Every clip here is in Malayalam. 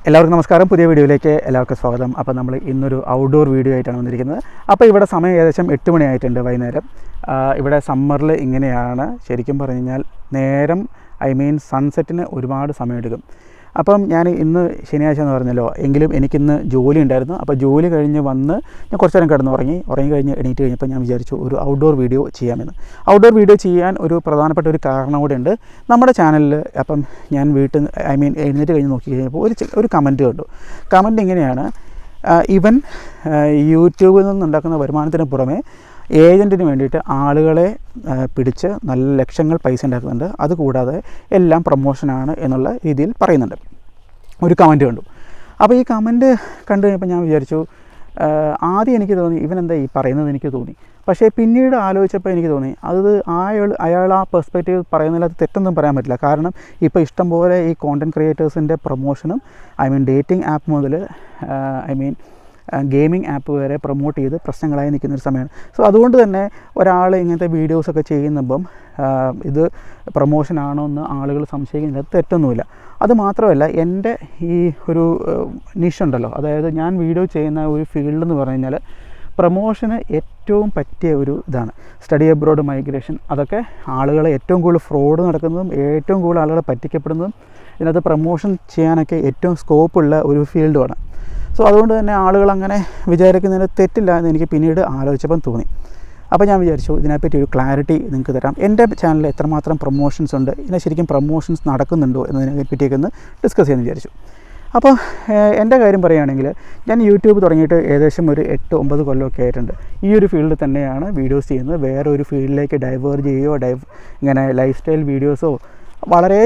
എല്ലാവർക്കും നമസ്കാരം. പുതിയ വീഡിയോയിലേക്ക് എല്ലാവർക്കും സ്വാഗതം. അപ്പോൾ നമ്മൾ ഇന്നൊരു ഔട്ട്ഡോർ വീഡിയോ ആയിട്ടാണ് വന്നിരിക്കുന്നത്. അപ്പോൾ ഇവിടെ സമയം ഏകദേശം 8 മണിയായിട്ടുണ്ട് വൈകുന്നേരം. ഇവിടെ സമ്മറിൽ ഇങ്ങനെയാണ്. ശരിക്കും പറഞ്ഞു കഴിഞ്ഞാൽ നേരം സൺസെറ്റിന് ഒരുപാട് സമയമെടുക്കും. അപ്പം ഞാൻ ഇന്ന് ശനിയാഴ്ച എന്ന് പറഞ്ഞല്ലോ, എങ്കിലും എനിക്കിന്ന് ജോലി ഉണ്ടായിരുന്നു. അപ്പോൾ ജോലി കഴിഞ്ഞ് വന്ന് ഞാൻ കുറച്ച് നേരം ഉറങ്ങി കഴിഞ്ഞ് എണീറ്റ് കഴിഞ്ഞപ്പോൾ ഞാൻ വിചാരിച്ചു ഒരു ഔട്ട്ഡോർ വീഡിയോ ചെയ്യാമെന്ന്. ഔട്ട്ഡോർ വീഡിയോ ചെയ്യാൻ ഒരു പ്രധാനപ്പെട്ട ഒരു കാരണം കൂടെ ഉണ്ട് നമ്മുടെ ചാനലിൽ. അപ്പം ഞാൻ എഴുന്നേറ്റ് കഴിഞ്ഞ് നോക്കി കഴിഞ്ഞപ്പോൾ ഒരു കമൻറ്റ് കണ്ടു. കമൻറ്റ് ഇങ്ങനെയാണ്: ഇവൻ യൂട്യൂബിൽ നിന്നുണ്ടാക്കുന്ന വരുമാനത്തിന് പുറമെ ഏജൻറ്റിന് വേണ്ടിയിട്ട് ആളുകളെ പിടിച്ച് നല്ല ലക്ഷങ്ങൾ പൈസ ഉണ്ടാക്കുന്നുണ്ട്, അതുകൂടാതെ എല്ലാം പ്രൊമോഷനാണ് എന്നുള്ള രീതിയിൽ പറയുന്നുണ്ട്. ഒരു കമൻറ്റ് കണ്ടു. അപ്പോൾ ഈ കമൻറ്റ് കണ്ടു കഴിഞ്ഞപ്പോൾ ഞാൻ വിചാരിച്ചു, ആദ്യം എനിക്ക് തോന്നി ഇവനെന്താ ഈ പറയുന്നത് എനിക്ക് തോന്നി. പക്ഷേ പിന്നീട് ആലോചിച്ചപ്പോൾ എനിക്ക് തോന്നി അത് അയാൾ ആ പെർസ്പെക്റ്റീവ് പറയുന്നതിൽ അത് തെറ്റൊന്നും പറയാൻ പറ്റില്ല. കാരണം ഇപ്പോൾ ഇഷ്ടംപോലെ ഈ കോണ്ടൻറ്റ് ക്രിയേറ്റേഴ്സിൻ്റെ പ്രൊമോഷനും ഡേറ്റിംഗ് ആപ്പ് മുതൽ ഗെയിമിംഗ് ആപ്പ് വരെ പ്രൊമോട്ട് ചെയ്ത് പ്രശ്നങ്ങളായി നിൽക്കുന്നൊരു സമയമാണ്. സോ അതുകൊണ്ട് തന്നെ ഒരാൾ ഇങ്ങനത്തെ വീഡിയോസൊക്കെ ചെയ്യുമ്പം ഇത് പ്രൊമോഷനാണോ എന്ന് ആളുകൾ സംശയിക്കുന്നില്ല. അത് തെറ്റൊന്നുമില്ല. അത് മാത്രമല്ല, എൻ്റെ ഈ ഒരു നിഷുണ്ടല്ലോ, അതായത് ഞാൻ വീഡിയോ ചെയ്യുന്ന ഒരു ഫീൽഡ് എന്ന് പറഞ്ഞു കഴിഞ്ഞാൽ പ്രൊമോഷന് ഏറ്റവും പറ്റിയ ഒരു ഇതാണ് സ്റ്റഡി അബ്രോഡ് മൈഗ്രേഷൻ. അതൊക്കെ ആളുകളെ ഏറ്റവും കൂടുതൽ ഫ്രോഡ് നടക്കുന്നതും ഏറ്റവും കൂടുതൽ ആളുകളെ പറ്റിക്കപ്പെടുന്നതും ഇതിനകത്ത് പ്രൊമോഷൻ ചെയ്യാനൊക്കെ ഏറ്റവും സ്കോപ്പുള്ള ഒരു ഫീൽഡുമാണ്. സോ അതുകൊണ്ട് തന്നെ ആളുകൾ അങ്ങനെ വിചാരിക്കുന്നതിന് തെറ്റില്ല എന്ന് എനിക്ക് പിന്നീട് ആലോചിച്ചപ്പം തോന്നി. അപ്പോൾ ഞാൻ വിചാരിച്ചു ഇതിനെപ്പറ്റി ഒരു ക്ലാരിറ്റി നിങ്ങൾക്ക് തരാം. എൻ്റെ ചാനലിൽ എത്രമാത്രം പ്രൊമോഷൻസ് ഉണ്ട്, ഇതിനെ ശരിക്കും പ്രൊമോഷൻസ് നടക്കുന്നുണ്ടോ എന്നതിനെ പറ്റിയൊക്കെ ഒന്ന് ഡിസ്കസ് ചെയ്യാമെന്ന് വിചാരിച്ചു. അപ്പോൾ എൻ്റെ കാര്യം പറയുകയാണെങ്കിൽ ഞാൻ യൂട്യൂബ് തുടങ്ങിയിട്ട് ഏകദേശം ഒരു 8-9 കൊല്ലമൊക്കെ ആയിട്ടുണ്ട്. ഈ ഒരു ഫീൽഡിൽ തന്നെയാണ് വീഡിയോസ് ചെയ്യുന്നത്. വേറെ ഒരു ഫീൽഡിലേക്ക് ഡൈവേർജ് ചെയ്യുകയോ ഇങ്ങനെ ലൈഫ് സ്റ്റൈൽ വീഡിയോസോ വളരെ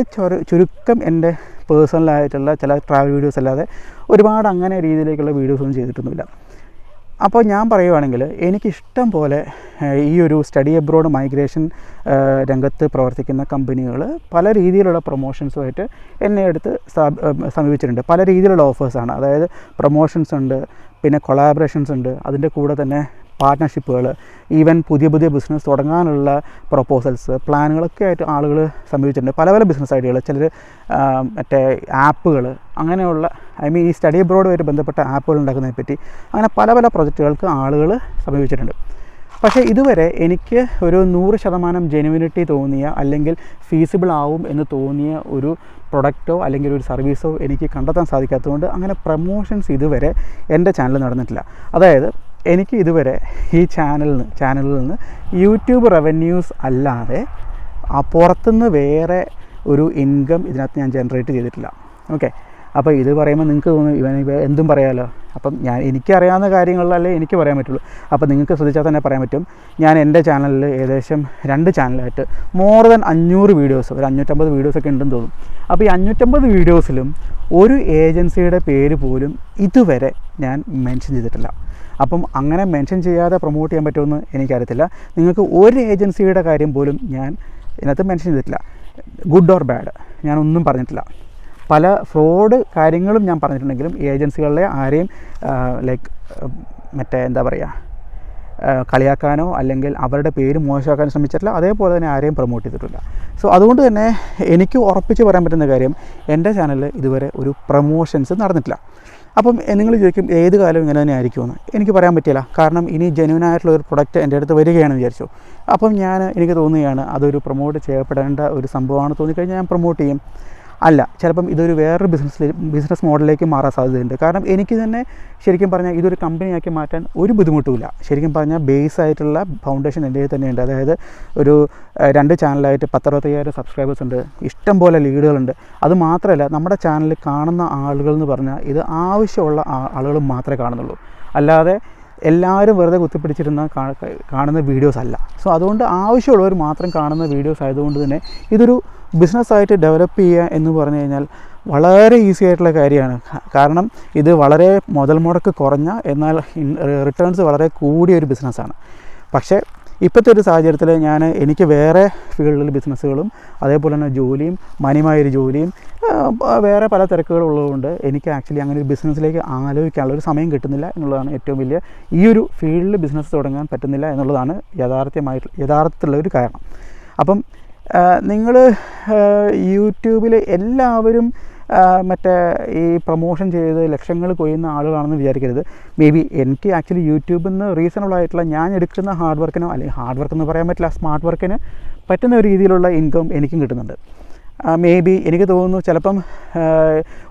ചുരുക്കം എൻ്റെ പേഴ്സണലായിട്ടുള്ള ചില ട്രാവൽ വീഡിയോസ് അല്ലാതെ ഒരുപാട് അങ്ങനെ രീതിയിലേക്കുള്ള വീഡിയോസൊന്നും ചെയ്തിട്ടൊന്നുമില്ല. അപ്പോൾ ഞാൻ പറയുവാണെങ്കിൽ എനിക്കിഷ്ടം പോലെ ഈ ഒരു സ്റ്റഡി അബ്രോഡ് മൈഗ്രേഷൻ രംഗത്ത് പ്രവർത്തിക്കുന്ന കമ്പനികൾ പല രീതിയിലുള്ള പ്രൊമോഷൻസുമായിട്ട് എന്നെ അടുത്ത് സമീപിച്ചിട്ടുണ്ട്. പല രീതിയിലുള്ള ഓഫേഴ്സാണ്. അതായത് പ്രൊമോഷൻസ് ഉണ്ട്, പിന്നെ കൊളാബറേഷൻസ് ഉണ്ട്, അതിൻ്റെ കൂടെ തന്നെ പാർട്ട്ണർഷിപ്പുകൾ, ഈവൻ പുതിയ ബിസിനസ് തുടങ്ങാനുള്ള പ്രൊപ്പോസൽസ്, പ്ലാനുകളൊക്കെ ആയിട്ട് ആളുകൾ സമീപിച്ചിട്ടുണ്ട്. പല ബിസിനസ് ഐഡിയകൾ, ചിലർ ആപ്പുകൾ, അങ്ങനെയുള്ള ഈ സ്റ്റഡി അബ്രോഡുമായിട്ട് ബന്ധപ്പെട്ട ആപ്പുകൾ ഉണ്ടാക്കുന്നതിനെ പറ്റി അങ്ങനെ പല പ്രൊജക്റ്റുകൾക്ക് ആളുകൾ സമീപിച്ചിട്ടുണ്ട്. പക്ഷേ ഇതുവരെ എനിക്ക് ഒരു 100% ജെനുവിനിറ്റി തോന്നിയ അല്ലെങ്കിൽ ഫീസിബിൾ ആവും എന്ന് തോന്നിയ ഒരു പ്രൊഡക്റ്റോ അല്ലെങ്കിൽ ഒരു സർവീസോ എനിക്ക് കണ്ടെത്താൻ സാധിക്കാത്തതുകൊണ്ട് അങ്ങനെ പ്രൊമോഷൻസ് ഇതുവരെ എൻ്റെ ചാനലിൽ നടന്നിട്ടില്ല. അതായത് എനിക്ക് ഇതുവരെ ഈ ചാനലിൽ നിന്ന് യൂട്യൂബ് റവന്യൂസ് അല്ലാതെ പുറത്തുനിന്ന് വേറെ ഒരു ഇൻകം ഇതിനകത്ത് ഞാൻ ജനറേറ്റ് ചെയ്തിട്ടില്ല. ഓക്കെ, അപ്പോൾ ഇത് പറയുമ്പോൾ നിങ്ങൾക്ക് തോന്നും ഇവൻ എന്തും പറയാമല്ലോ. അപ്പം എനിക്കറിയാവുന്ന കാര്യങ്ങളിലല്ലേ എനിക്ക് പറയാൻ പറ്റുള്ളൂ. അപ്പോൾ നിങ്ങൾക്ക് ശ്രദ്ധിച്ചാൽ തന്നെ പറയാൻ പറ്റും, ഞാൻ എൻ്റെ ചാനലിൽ ഏകദേശം 2 ചാനലായിട്ട് മോർ ദാൻ 500 വീഡിയോസ്, ഒരു 550 വീഡിയോസൊക്കെ ഉണ്ടെന്ന് തോന്നും. അപ്പോൾ ഈ 550 വീഡിയോസിലും ഒരു ഏജൻസിയുടെ പേര് പോലും ഇതുവരെ ഞാൻ മെൻഷൻ ചെയ്തിട്ടില്ല. അപ്പം അങ്ങനെ മെൻഷൻ ചെയ്യാതെ പ്രൊമോട്ട് ചെയ്യാൻ പറ്റുമെന്ന് എനിക്കറിയത്തില്ല. നിങ്ങൾക്ക് ഒരു ഏജൻസിയുടെ കാര്യം പോലും ഞാൻ ഇതിനകത്ത് മെൻഷൻ ചെയ്തിട്ടില്ല. ഗുഡ് ഓർ ബാഡ് ഞാനൊന്നും പറഞ്ഞിട്ടില്ല. പല ഫ്രോഡ് കാര്യങ്ങളും ഞാൻ പറഞ്ഞിട്ടുണ്ടെങ്കിലും ഏജൻസികളിലെ ആരെയും കളിയാക്കാനോ അല്ലെങ്കിൽ അവരുടെ പേര് മോശമാക്കാനോ ശ്രമിച്ചിട്ടില്ല. അതേപോലെ തന്നെ ആരെയും പ്രൊമോട്ട് ചെയ്തിട്ടില്ല. സോ അതുകൊണ്ട് തന്നെ എനിക്ക് ഉറപ്പിച്ച് പറയാൻ പറ്റുന്ന കാര്യം, എൻ്റെ ചാനലിൽ ഇതുവരെ ഒരു പ്രൊമോഷൻസ് നടന്നിട്ടില്ല. അപ്പം നിങ്ങൾ ചോദിക്കും ഏത് കാലം ഇങ്ങനെ തന്നെ ആയിരിക്കുമെന്ന്. എനിക്ക് പറയാൻ പറ്റില്ല. കാരണം ഇനി ജെന്യുവനായിട്ടുള്ള ഒരു പ്രൊഡക്റ്റ് എൻ്റെ അടുത്ത് വരികയാണെന്ന് വിചാരിച്ചു. അപ്പം എനിക്ക് തോന്നുകയാണ് അതൊരു പ്രൊമോട്ട് ചെയ്യപ്പെടേണ്ട ഒരു സംഭവമാണ് തോന്നിക്കഴിഞ്ഞാൽ ഞാൻ പ്രൊമോട്ട് ചെയ്യും. അല്ല, ചിലപ്പം ഇതൊരു വേറൊരു ബിസിനസ് മോഡലിലേക്ക് മാറാൻ സാധ്യതയുണ്ട്. കാരണം എനിക്ക് തന്നെ ശരിക്കും പറഞ്ഞാൽ ഇതൊരു കമ്പനിയാക്കി മാറ്റാൻ ഒരു ബുദ്ധിമുട്ടുമില്ല. ശരിക്കും പറഞ്ഞാൽ ബേസ് ആയിട്ടുള്ള ഫൗണ്ടേഷൻ എൻ്റെ തന്നെയുണ്ട്. അതായത് ഒരു 2 ചാനലായിട്ട് 10-65 സബ്സ്ക്രൈബേഴ്സ് ഉണ്ട്, ഇഷ്ടം പോലെ ലീഡുകളുണ്ട്. അതുമാത്രമല്ല, നമ്മുടെ ചാനലിൽ കാണുന്ന ആളുകൾ എന്ന് പറഞ്ഞാൽ ഇത് ആവശ്യമുള്ള ആളുകൾ മാത്രമേ കാണുന്നുള്ളൂ. അല്ലാതെ എല്ലാവരും വെറുതെ കുത്തിപ്പിടിച്ചിരുന്ന കാണുന്ന വീഡിയോസ് അല്ല. സോ അതുകൊണ്ട് ആവശ്യമുള്ളവർ മാത്രം കാണുന്ന വീഡിയോസ് ആയതുകൊണ്ട് തന്നെ ഇതൊരു ബിസിനസ്സായിട്ട് ഡെവലപ്പ് ചെയ്യുക എന്ന് പറഞ്ഞു കഴിഞ്ഞാൽ വളരെ ഈസി ആയിട്ടുള്ള കാര്യമാണ്. കാരണം ഇത് വളരെ മുതൽ മുടക്ക് കുറഞ്ഞ എന്നാൽ റിട്ടേൺസ് വളരെ കൂടിയൊരു ബിസിനസ്സാണ്. പക്ഷേ ഇപ്പോഴത്തെ ഒരു സാഹചര്യത്തിൽ എനിക്ക് വേറെ ഫീൽഡിൽ ബിസിനസ്സുകളും അതേപോലെ തന്നെ ജോലിയും, മാന്യമായൊരു ജോലിയും, വേറെ പല തിരക്കുകളുള്ളതുകൊണ്ട് എനിക്ക് ആക്ച്വലി അങ്ങനെ ഒരു ബിസിനസ്സിലേക്ക് ആലോചിക്കാനുള്ള ഒരു സമയം കിട്ടുന്നില്ല എന്നുള്ളതാണ് ഏറ്റവും വലിയ, ഈ ഒരു ഫീൽഡിൽ ബിസിനസ് തുടങ്ങാൻ പറ്റുന്നില്ല എന്നുള്ളതാണ് യഥാർത്ഥത്തിലുള്ള ഒരു കാരണം. അപ്പം നിങ്ങൾ യൂട്യൂബിൽ എല്ലാവരും മറ്റേ ഈ പ്രൊമോഷൻ ചെയ്ത് ലക്ഷങ്ങൾ കൊയ്യുന്ന ആളുകളാണെന്ന് വിചാരിക്കരുത്. മേ ബി എനിക്ക് ആക്ച്വലി യൂട്യൂബിൽ നിന്ന് റീസണബിൾ ആയിട്ടുള്ള ഞാൻ എടുക്കുന്ന ഹാർഡ് വർക്കിനോ അല്ലെങ്കിൽ ഹാർഡ് വർക്ക് എന്ന് പറയാൻ പറ്റില്ല, സ്മാർട്ട് വർക്കിന് പറ്റുന്ന ഒരു രീതിയിലുള്ള ഇൻകം എനിക്കും കിട്ടുന്നുണ്ട്. മേ ബി എനിക്ക് തോന്നുന്നു ചിലപ്പം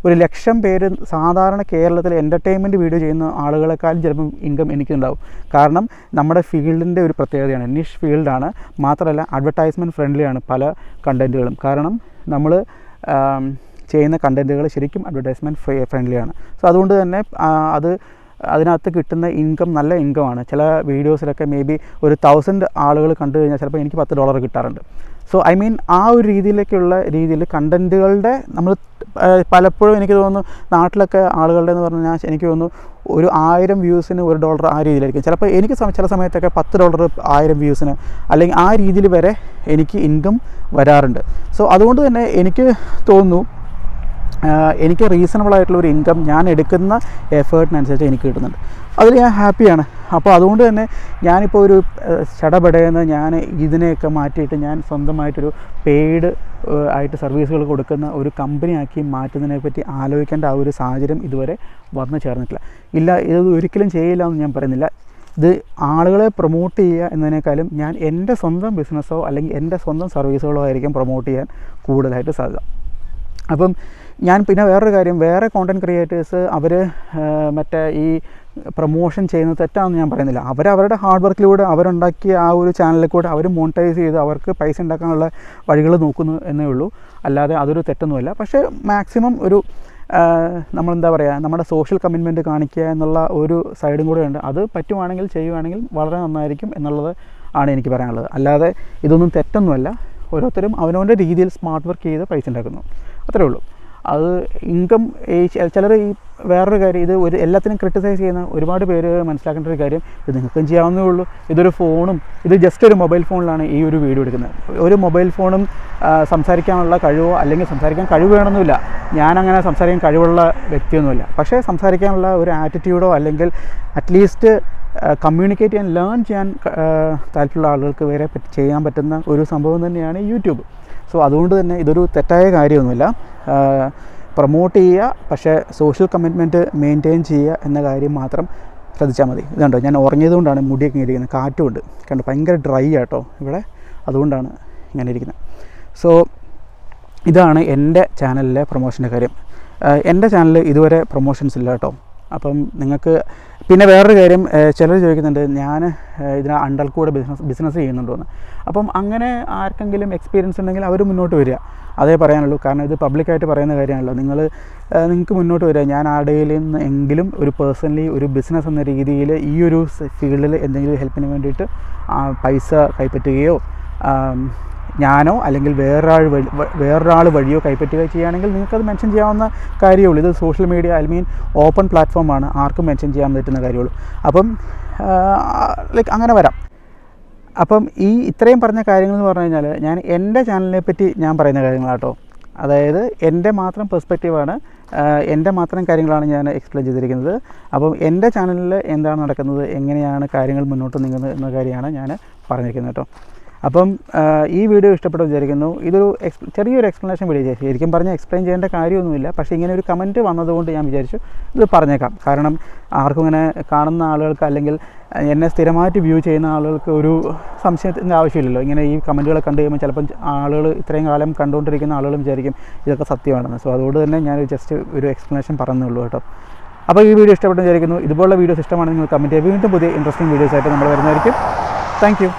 1,00,000 പേര് സാധാരണ കേരളത്തിൽ എൻ്റർടൈൻമെൻറ്റ് വീഡിയോ ചെയ്യുന്ന ആളുകളെക്കാളും ചിലപ്പം ഇൻകം എനിക്കുണ്ടാവും. കാരണം നമ്മുടെ ഫീൽഡിൻ്റെ ഒരു പ്രത്യേകതയാണ്, നിഷ് ഫീൽഡാണ്. മാത്രമല്ല അഡ്വർടൈസ്മെൻറ്റ് ഫ്രണ്ട്ലിയാണ് പല കണ്ടൻറ്റുകളും. കാരണം നമ്മൾ ചെയ്യുന്ന കണ്ടൻറ്റുകൾ ശരിക്കും അഡ്വർടൈസ്മെൻറ്റ് ഫ്രണ്ട്ലിയാണ്. സോ അതുകൊണ്ട് തന്നെ അതിനകത്ത് കിട്ടുന്ന ഇൻകം നല്ല ഇൻകമാണ്. ചില വീഡിയോസിലൊക്കെ മേ ബി 1,000 ആളുകൾ കണ്ടു കഴിഞ്ഞാൽ ചിലപ്പോൾ എനിക്ക് $10 കിട്ടാറുണ്ട്. സോ ഐ മീൻ ആ ഒരു രീതിയിൽ കണ്ടൻറ്റുകളുടെ നമ്മൾ പലപ്പോഴും എനിക്ക് തോന്നുന്നു നാട്ടിലൊക്കെ ആളുകളുടെ എന്ന് പറഞ്ഞാൽ എനിക്ക് തോന്നുന്നു ഒരു 1000 വ്യൂസിന് $1 ആ രീതിയിലായിരിക്കും. ചിലപ്പോൾ എനിക്ക് ചില സമയത്തൊക്കെ $10 1000 വ്യൂസിന് അല്ലെങ്കിൽ ആ രീതിയിൽ വരെ എനിക്ക് ഇൻകം വരാറുണ്ട്. സോ അതുകൊണ്ട് തന്നെ എനിക്ക് തോന്നുന്നു എനിക്ക് റീസണബിളായിട്ടുള്ളൊരു ഇൻകം ഞാൻ എടുക്കുന്ന എഫേർട്ടിനനുസരിച്ച് എനിക്ക് കിട്ടുന്നുണ്ട്. അതിൽ ഞാൻ ഹാപ്പിയാണ്. അപ്പോൾ അതുകൊണ്ട് തന്നെ ഞാനിപ്പോൾ ഒരു ചടപടയെന്ന് ഞാൻ ഇതിനെയൊക്കെ മാറ്റിയിട്ട് ഞാൻ സ്വന്തമായിട്ടൊരു പെയ്ഡ് ആയിട്ട് സർവീസുകൾ കൊടുക്കുന്ന ഒരു കമ്പനിയാക്കി മാറ്റുന്നതിനെപ്പറ്റി ആലോചിക്കേണ്ട ആ ഒരു സാഹചര്യം ഇതുവരെ വന്നു ചേർന്നിട്ടില്ല. ഇത് ഒരിക്കലും ചെയ്യില്ല എന്ന് ഞാൻ പറയുന്നില്ല. ഇത് ആളുകളെ പ്രൊമോട്ട് ചെയ്യുക എന്നതിനേക്കാളും ഞാൻ എൻ്റെ സ്വന്തം ബിസിനസ്സോ അല്ലെങ്കിൽ എൻ്റെ സ്വന്തം സർവീസുകളോ ആയിരിക്കും പ്രൊമോട്ട് ചെയ്യാൻ കൂടുതലായിട്ട് സാധ്യത. അപ്പം ഞാൻ പിന്നെ വേറൊരു കാര്യം, വേറെ കോണ്ടൻറ്റ് ക്രിയേറ്റേഴ്സ് അവർ മറ്റേ ഈ പ്രൊമോഷൻ ചെയ്യുന്നത് തെറ്റാണെന്ന് ഞാൻ പറയുന്നില്ല. അവരവരുടെ ഹാർഡ് വർക്കിലൂടെ അവരുണ്ടാക്കിയ ആ ഒരു ചാനലിൽ കൂടെ അവർ മോണിറ്റൈസ് ചെയ്ത് അവർക്ക് പൈസ ഉണ്ടാക്കാനുള്ള വഴികൾ നോക്കുന്നു എന്നേ ഉള്ളൂ. അല്ലാതെ അതൊരു തെറ്റൊന്നുമല്ല. പക്ഷേ മാക്സിമം ഒരു നമ്മളെന്താ പറയുക, നമ്മുടെ സോഷ്യൽ കമ്മിറ്റ്മെൻറ്റ് കാണിക്കുക എന്നുള്ള ഒരു സൈഡും കൂടെ ഉണ്ട്. അത് പറ്റുവാണെങ്കിൽ ചെയ്യുവാണെങ്കിൽ വളരെ നന്നായിരിക്കും എന്നുള്ളത് ആണ് എനിക്ക് പറയാനുള്ളത്. അല്ലാതെ ഇതൊന്നും തെറ്റൊന്നുമല്ല. ഓരോരുത്തരും അവനവൻ്റെ രീതിയിൽ സ്മാർട്ട് വർക്ക് ചെയ്ത് പൈസ ഉണ്ടാക്കുന്നു, അത്രേ ഉള്ളൂ. അത് ഇൻകം ചിലർ ഈ വേറൊരു കാര്യം, ഇത് എല്ലാത്തിനും ക്രിട്ടിസൈസ് ചെയ്യുന്ന ഒരുപാട് പേര് മനസ്സിലാക്കേണ്ട ഒരു കാര്യം, ഇത് നിങ്ങൾക്കും ചെയ്യാവുന്നേ ഉള്ളൂ. ഇതൊരു ഫോണും, ഇത് ജസ്റ്റ് ഒരു മൊബൈൽ ഫോണിലാണ് ഈ ഒരു വീഡിയോ എടുക്കുന്നത്. ഒരു മൊബൈൽ ഫോണും സംസാരിക്കാനുള്ള കഴിവോ അല്ലെങ്കിൽ സംസാരിക്കാൻ കഴിവ് വേണമെന്നില്ല. ഞാനങ്ങനെ സംസാരിക്കാൻ കഴിവുള്ള വ്യക്തിയൊന്നുമില്ല. പക്ഷേ സംസാരിക്കാനുള്ള ഒരു ആറ്റിറ്റ്യൂഡോ അല്ലെങ്കിൽ അറ്റ്ലീസ്റ്റ് കമ്മ്യൂണിക്കേറ്റ് ചെയ്യാൻ, ലേൺ ചെയ്യാൻ താല്പര്യമുള്ള ആളുകൾക്ക് വരെ ചെയ്യാൻ പറ്റുന്ന ഒരു സംഭവം തന്നെയാണ് യൂട്യൂബ്. സോ അതുകൊണ്ട് തന്നെ ഇതൊരു തെറ്റായ കാര്യമൊന്നുമില്ല. പ്രൊമോട്ട് ചെയ്യുക, പക്ഷേ സോഷ്യൽ കമ്മിറ്റ്മെൻറ്റ് മെയിൻറ്റെയിൻ ചെയ്യുക എന്ന കാര്യം മാത്രം ശ്രദ്ധിച്ചാൽ മതി. ഇതുണ്ടോ, ഞാൻ ഉറങ്ങിയതുകൊണ്ടാണ് മുടിയൊക്കെ ഇരിക്കുന്നത്, കാറ്റുമുണ്ട് കണ്ടോ, ഭയങ്കര ഡ്രൈ ആട്ടോ ഇവിടെ, അതുകൊണ്ടാണ് ഇങ്ങനെ ഇരിക്കുന്നത്. സോ ഇതാണ് എൻ്റെ ചാനലിലെ പ്രൊമോഷൻ്റെ കാര്യം. എൻ്റെ ചാനലിൽ ഇതുവരെ പ്രൊമോഷൻസ് ഇല്ല കേട്ടോ. അപ്പം നിങ്ങൾക്ക് പിന്നെ വേറൊരു കാര്യം, ചിലർ ചോദിക്കുന്നുണ്ട് ഞാൻ ഇതിന് അണ്ടർ കൂടെ ബിസിനസ് ചെയ്യുന്നുണ്ടോ എന്ന്. അപ്പം അങ്ങനെ ആർക്കെങ്കിലും എക്സ്പീരിയൻസ് ഉണ്ടെങ്കിൽ അവർ മുന്നോട്ട് വരിക, അതേ പറയാനുള്ളൂ. കാരണം ഇത് പബ്ലിക്കായിട്ട് പറയുന്ന കാര്യമാണല്ലോ. നിങ്ങൾക്ക് മുന്നോട്ട് വരിക. ഞാൻ ആരുടെയിൽ നിന്ന് എങ്കിലും ഒരു പേഴ്സണലി ഒരു ബിസിനസ് എന്ന രീതിയിൽ ഈ ഒരു ഫീൽഡിൽ എന്തെങ്കിലും ഹെൽപ്പിന് വേണ്ടിയിട്ട് പൈസ കൈപ്പറ്റുകയോ ഞാനോ അല്ലെങ്കിൽ വേറൊരാൾ വഴിയോ കൈപ്പറ്റുകയോ ചെയ്യുകയാണെങ്കിൽ നിങ്ങൾക്കത് മെൻഷൻ ചെയ്യാവുന്ന കാര്യമുള്ളൂ. ഇത് social media I mean open പ്ലാറ്റ്ഫോമാണ്, ആർക്കും മെൻഷൻ ചെയ്യാൻ പറ്റുന്ന കാര്യമുള്ളൂ. അപ്പം അങ്ങനെ വരാം. അപ്പം ഇത്രയും പറഞ്ഞ കാര്യങ്ങൾ എന്ന് പറഞ്ഞു കഴിഞ്ഞാൽ ഞാൻ എൻ്റെ ചാനലിനെ പറ്റി ഞാൻ പറയുന്ന കാര്യങ്ങളാട്ടോ. അതായത് എൻ്റെ മാത്രം പെർസ്പെക്റ്റീവാണ്, എൻ്റെ മാത്രം കാര്യങ്ങളാണ് ഞാൻ എക്സ്പ്ലെയിൻ ചെയ്തിരിക്കുന്നത്. അപ്പം എൻ്റെ ചാനലിൽ എന്താണ് നടക്കുന്നത്, എങ്ങനെയാണ് കാര്യങ്ങൾ മുന്നോട്ട് നീങ്ങുന്നത് എന്ന കാര്യമാണ് ഞാൻ പറഞ്ഞിരിക്കുന്നത് കേട്ടോ. അപ്പം ഈ വീഡിയോ ഇഷ്ടപ്പെട്ടു വിചാരിക്കുന്നു. ഇതൊരു ചെറിയൊരു എക്സ്പ്ലനേഷൻ വീഡിയോ. ശരിക്കും പറഞ്ഞാൽ എക്സ്പ്ലെയിൻ ചെയ്യേണ്ട കാര്യമൊന്നുമില്ല. പക്ഷേ ഇങ്ങനെ ഒരു കമൻറ്റ് വന്നതുകൊണ്ട് ഞാൻ വിചാരിച്ചു ഇത് പറഞ്ഞേക്കാം. കാരണം ആർക്കും ഇങ്ങനെ കാണുന്ന ആളുകൾക്ക് അല്ലെങ്കിൽ എന്നെ സ്ഥിരമായിട്ട് വ്യൂ ചെയ്യുന്ന ആളുകൾക്ക് ഒരു സംശയത്തിൻ്റെ ആവശ്യമില്ലല്ലോ. ഇങ്ങനെ ഈ കമൻറ്റുകളെ കണ്ടു കഴിയുമ്പോൾ ചിലപ്പം ആളുകൾ ഇത്രയും കാലം കണ്ടുകൊണ്ടിരിക്കുന്ന ആളുകൾ വിചാരിക്കും ഇതൊക്കെ സത്യമാണെന്ന്. സോ അതുകൊണ്ട് തന്നെ ഞാൻ ജസ്റ്റ് ഒരു എക്സ്പ്ലനേഷൻ പറഞ്ഞുള്ളൂ കേട്ടോ. അപ്പോൾ ഈ വീഡിയോ ഇഷ്ടപ്പെട്ടു വിചാരിക്കുന്നു. ഇതുപോലുള്ള വീഡിയോസ് ഇഷ്ടമാണെങ്കിൽ നിങ്ങൾ കമൻറ്റ് ചെയ്യുക. വീണ്ടും പുതിയ ഇൻട്രസ്റ്റിംഗ് വീഡിയോസായിട്ട് നമ്മൾ വരുന്നതായിരിക്കും. Thank you.